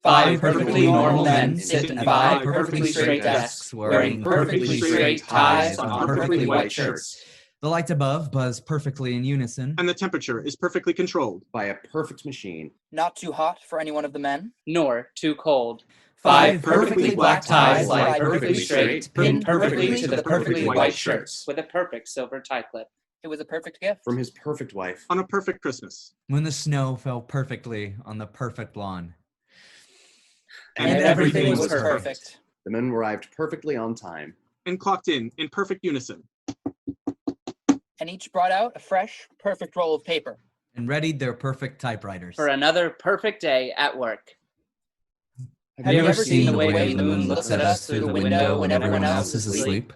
5 perfectly normal men sit at 5 perfectly straight desks, wearing perfectly straight ties on perfectly white shirts. The lights above buzz perfectly in unison. And the temperature is perfectly controlled by a perfect machine. Not too hot for any one of the men, nor too cold. 5 perfectly black ties lie perfectly straight, pinned perfectly to the perfectly white shirts. With a perfect silver tie clip. It was a perfect gift. From his perfect wife. on a perfect Christmas. When the snow fell perfectly on the perfect lawn. And everything was perfect. The men arrived perfectly on time. And clocked in perfect unison. And each brought out a fresh, perfect roll of paper. And readied their perfect typewriters. For another perfect day at work. Have you ever seen the way the moon looks at us through the window when everyone else is asleep?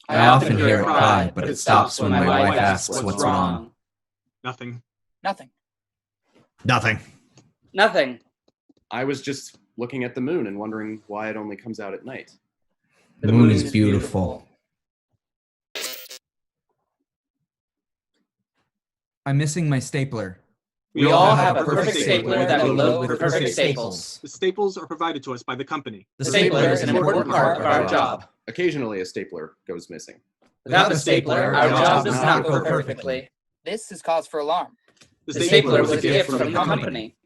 I often hear it cry, but it stops when my wife asks what's wrong. Nothing. Nothing. Nothing. Nothing. I was just looking at the moon and wondering why it only comes out at night. The moon is beautiful. I'm missing my stapler. We all have a perfect stapler that we load with perfect staples. The staples are provided to us by the company. The stapler is an important part of our job. Occasionally, a stapler goes missing. Without the stapler, our job does not go perfectly. This is cause for alarm. The stapler was a gift from the company.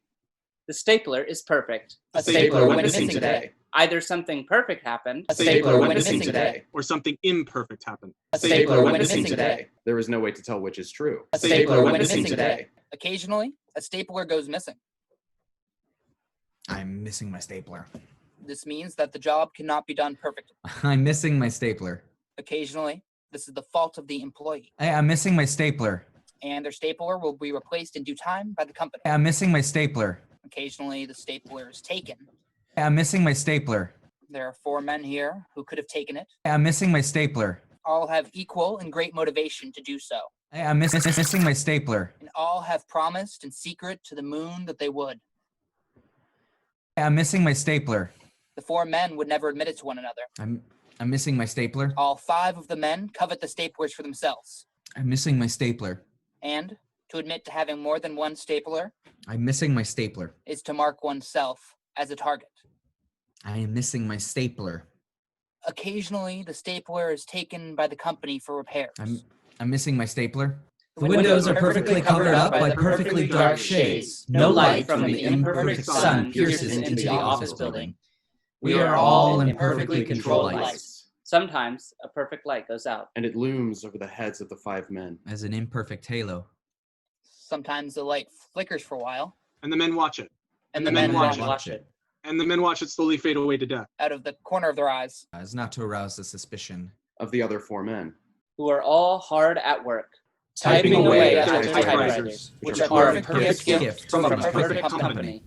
The stapler is perfect. A stapler went missing today. Either something perfect happened. A stapler went missing today. Or something imperfect happened. A stapler went missing today. There is no way to tell which is true. A stapler went missing today. Occasionally, a stapler goes missing. I'm missing my stapler. This means that the job cannot be done perfectly. I'm missing my stapler. Occasionally, this is the fault of the employee. I'm missing my stapler. And their stapler will be replaced in due time by the company. I'm missing my stapler. Occasionally, the stapler is taken. I'm missing my stapler. There are 4 men here who could have taken it. I'm missing my stapler. All have equal and great motivation to do so. I'm missing my stapler. And all have promised in secret to the moon that they would. I'm missing my stapler. The 4 men would never admit it to one another. I'm missing my stapler. All 5 of the men covet the staplers for themselves. I'm missing my stapler. And to admit to having more than one stapler I'm missing my stapler. is to mark oneself as a target. I am missing my stapler. Occasionally, the stapler is taken by the company for repairs. I'm missing my stapler. The windows are perfectly covered up by perfectly dark shades. No light from the imperfect sun pierces into the office building. We are all in perfectly controlled lights. Sometimes a perfect light goes out. And it looms over the heads of the 5 men. As an imperfect halo. Sometimes the light flickers for a while. And the men watch it. And the men watch it. And the men watch it slowly fade away to death. out of the corner of their eyes. As not to arouse the suspicion. Of the other 4 men. Who are all hard at work. Typing away at their their typewriters, typewriters, which which are are a perfect perfect gift from a from a perfect perfect company.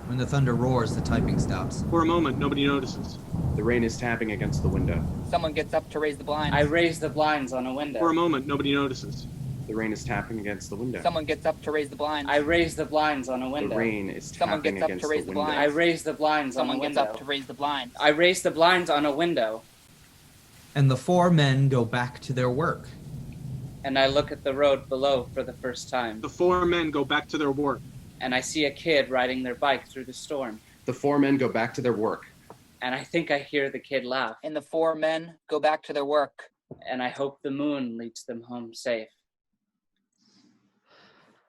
When the thunder roars, the typing stops. For a moment, nobody notices. The rain is tapping against the window. Someone gets up to raise the blinds. I raise the blinds on a window. For a moment, nobody notices. The rain is tapping against the window. Someone gets up to raise the blinds. I raise the blinds on a The window. rain is Someone tapping gets up against to raise the the window. I raise the blinds on a Someone gets window. up to raise the blinds. I raise the blinds on a window. And the 4 men go back to their work. And I look at the road below for the first time. The 4 men go back to their work. And I see a kid riding their bike through the storm. The 4 men go back to their work. And I think I hear the kid laugh. And the 4 men go back to their work. And I hope the moon leads them home safe.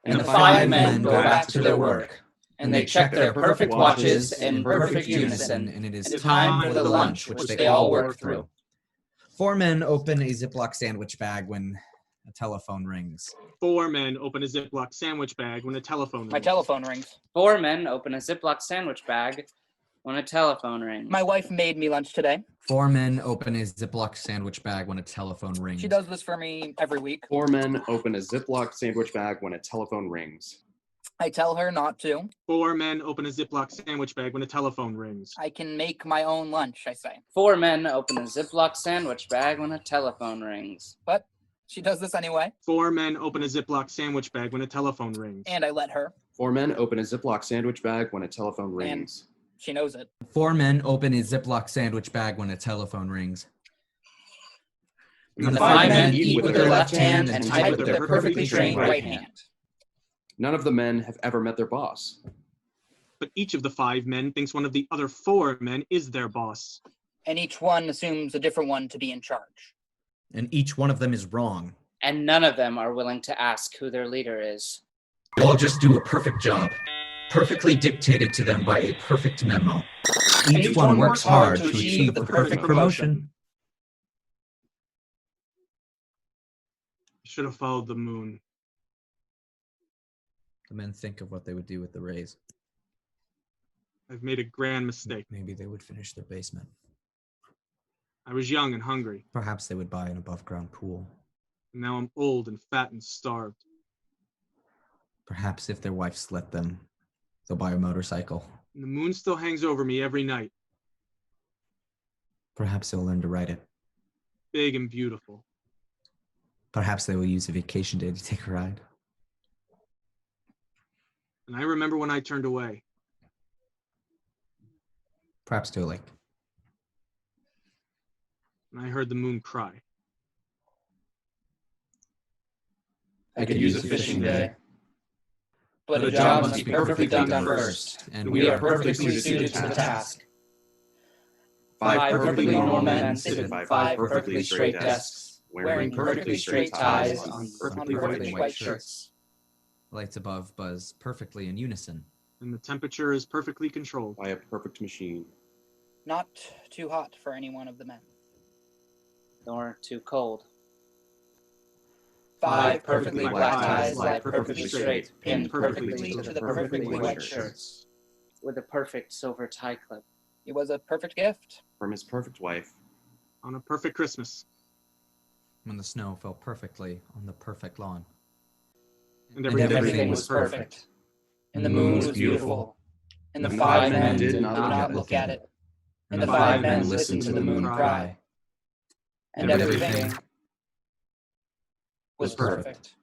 And the 5 men go back to their work. And they check their perfect watches in perfect unison. And it is And time for the lunch, which they all work through. 4 men open a Ziploc sandwich bag when a telephone rings. 4 men open a Ziploc sandwich bag when a telephone rings. My telephone rings. 4 men open a Ziploc sandwich bag when a telephone rings. My wife made me lunch today. 4 men open a Ziploc sandwich bag when a telephone rings. She does this for me every week. 4 men open a Ziploc sandwich bag when a telephone rings. I tell her not to. 4 men open a Ziploc sandwich bag when a telephone rings. I can make my own lunch, I say. 4 men open a Ziploc sandwich bag when a telephone rings. But she does this anyway. 4 men open a Ziploc sandwich bag when a telephone rings. And I let her. 4 men open a Ziploc sandwich bag when a telephone rings. She knows it. 4 men open a Ziploc sandwich bag when a telephone rings. And the 5 men eat with their left hand and type with their perfectly trained right hand. None of the men have ever met their boss. But each of the 5 men thinks one of the other 4 men is their boss. And each one assumes a different one to be in charge. And each one of them is wrong. And none of them are willing to ask who their leader is. They all just do a perfect job, perfectly dictated to them by a perfect memo. Each one works hard to achieve the perfect promotion. I should have followed the moon. The men think of what they would do with the rays. I've made a grand mistake. Maybe they would finish their basement. I was young and hungry. Perhaps they would buy an above-ground pool. And now I'm old and fat and starved. Perhaps if their wives let them, they'll buy a motorcycle. And the moon still hangs over me every night, Perhaps they'll learn to ride it. big and beautiful. Perhaps they will use a vacation day to take a ride. And I remember when I turned away. Perhaps to a lake. And I heard the moon cry. I could use a fishing day. But a job must be perfectly done first, And we are perfectly suited to the task. 5 perfectly normal men sit at 5 perfectly straight desks, wearing perfectly straight ties on perfectly white shirts. Lights above buzz perfectly in unison. And the temperature is perfectly controlled. By a perfect machine. Not too hot for any one of the men. Nor too cold. 5 perfectly black ties lie perfectly straight, straight, pinned perfectly to the perfectly white shirts. With a perfect silver tie clip. It was a perfect gift. From his perfect wife. On a perfect Christmas. When the snow fell perfectly on the perfect lawn. And And Everything was perfect. And the moon was beautiful. And the 5 men did not look at it. And the 5 men listened to the moon cry. And everything was perfect.